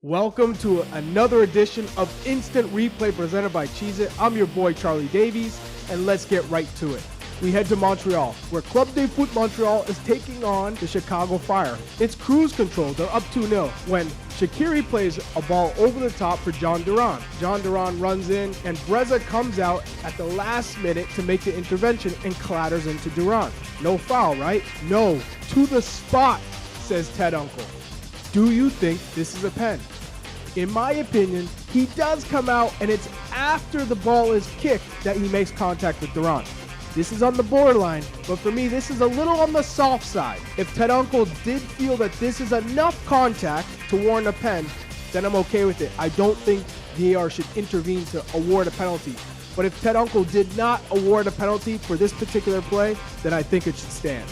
Welcome to another edition of Instant Replay presented by Cheez-It. I'm your boy Charlie Davies, and let's get right to it. We head to Montreal, where Club de Foot Montreal is taking on the Chicago Fire. It's cruise control. They're up 2-0 when Shaqiri plays a ball over the top for John Duran. John Duran runs in, and Breza comes out at the last minute to make the intervention and clatters into Duran. No foul, right? No. To the spot, says Ted Uncle. Do you think this is a pen? In my opinion, he does come out, and it's after the ball is kicked that he makes contact with Duran. This is on the borderline, but for me, this is a little on the soft side. If Ted Uncle did feel that this is enough contact to warrant a pen, then I'm okay with it. I don't think VAR should intervene to award a penalty. But if Ted Uncle did not award a penalty for this particular play, then I think it should stand.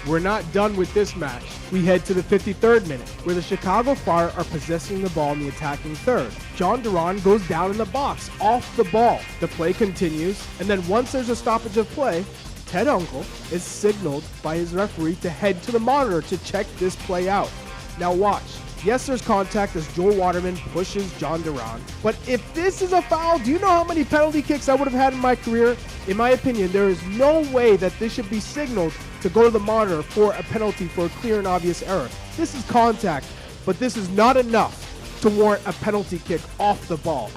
We're not done with this match. We head to the 53rd minute, where the Chicago Fire are possessing the ball in the attacking third. John Duran goes down in the box, off the ball. The play continues, and then once there's a stoppage of play, Ted Uncle is signaled by his referee to head to the monitor to check this play out. Now watch. Yes, there's contact as Joel Waterman pushes John Duran. But if this is a foul, do you know how many penalty kicks I would have had in my career? In my opinion, there is no way that this should be signaled to go to the monitor for a penalty for a clear and obvious error. This is contact, but this is not enough to warrant a penalty kick off the ball.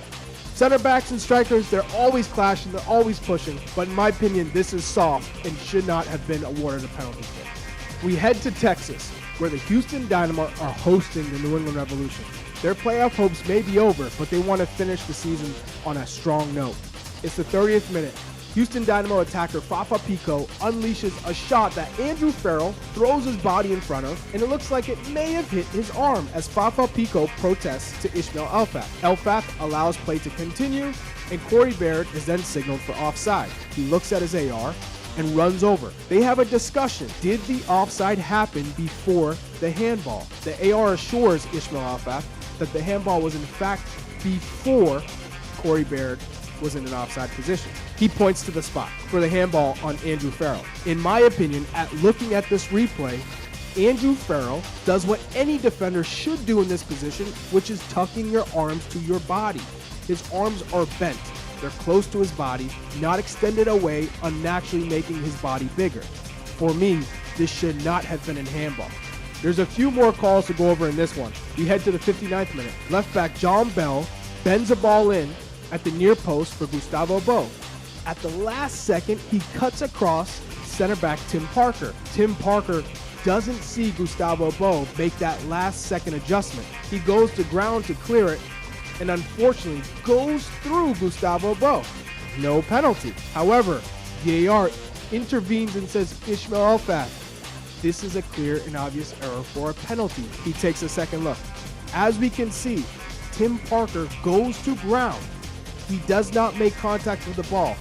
Center backs and strikers, they're always clashing, they're always pushing, but in my opinion, this is soft and should not have been awarded a penalty kick. We head to Texas, where the Houston Dynamo are hosting the New England Revolution. Their playoff hopes may be over, but they want to finish the season on a strong note. It's the 30th minute. Houston Dynamo attacker Fafa Pico unleashes a shot that Andrew Farrell throws his body in front of, and it looks like it may have hit his arm as Fafa Pico protests to Ismail Elfath. Elfath allows play to continue, and Corey Baird is then signaled for offside. He looks at his AR and runs over. They have a discussion. Did the offside happen before the handball? The AR assures Ismail Elfath that the handball was in fact before Corey Baird was in an offside position. He points to the spot for the handball on Andrew Farrell. In my opinion, at looking at this replay, Andrew Farrell does what any defender should do in this position, which is tucking your arms to your body. His arms are bent. They're close to his body, not extended away, unnaturally making his body bigger. For me, this should not have been in handball. There's a few more calls to go over in this one. We head to the 59th minute. Left back John Bell bends a ball in at the near post for Gustavo Bo. At the last second, he cuts across center back Tim Parker. Tim Parker doesn't see Gustavo Bo make that last second adjustment. He goes to ground to clear it, and unfortunately goes through Gustavo Bo. No penalty. However, VAR intervenes and says, Ismail Elfath, this is a clear and obvious error for a penalty. He takes a second look. As we can see, Tim Parker goes to ground. He does not make contact with the ball.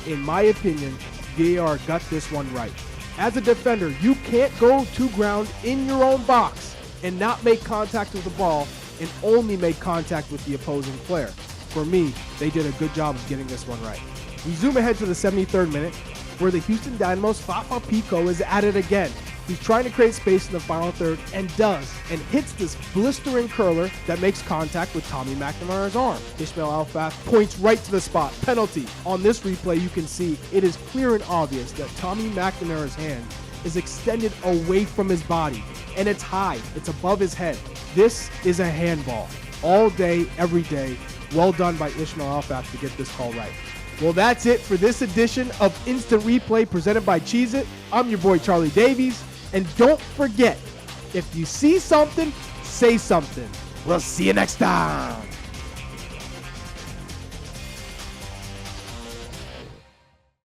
In my opinion, VAR got this one right. As a defender, you can't go to ground in your own box and not make contact with the ball and only make contact with the opposing player. For me, they did a good job of getting this one right. We zoom ahead to the 73rd minute, where the Houston Dynamo's Fafa Pico is at it again. He's trying to create space in the final third and does, and hits this blistering curler that makes contact with Tommy McNamara's arm. Ismail Elfath points right to the spot. Penalty. On this replay, you can see it is clear and obvious that Tommy McNamara's hand is extended away from his body, and it's high. It's above his head. This is a handball. All day, every day. Well done by Ismail Elfath to get this call right. Well, that's it for this edition of Instant Replay presented by Cheez-It. I'm your boy Charlie Davies. And don't forget, if you see something, say something. We'll see you next time.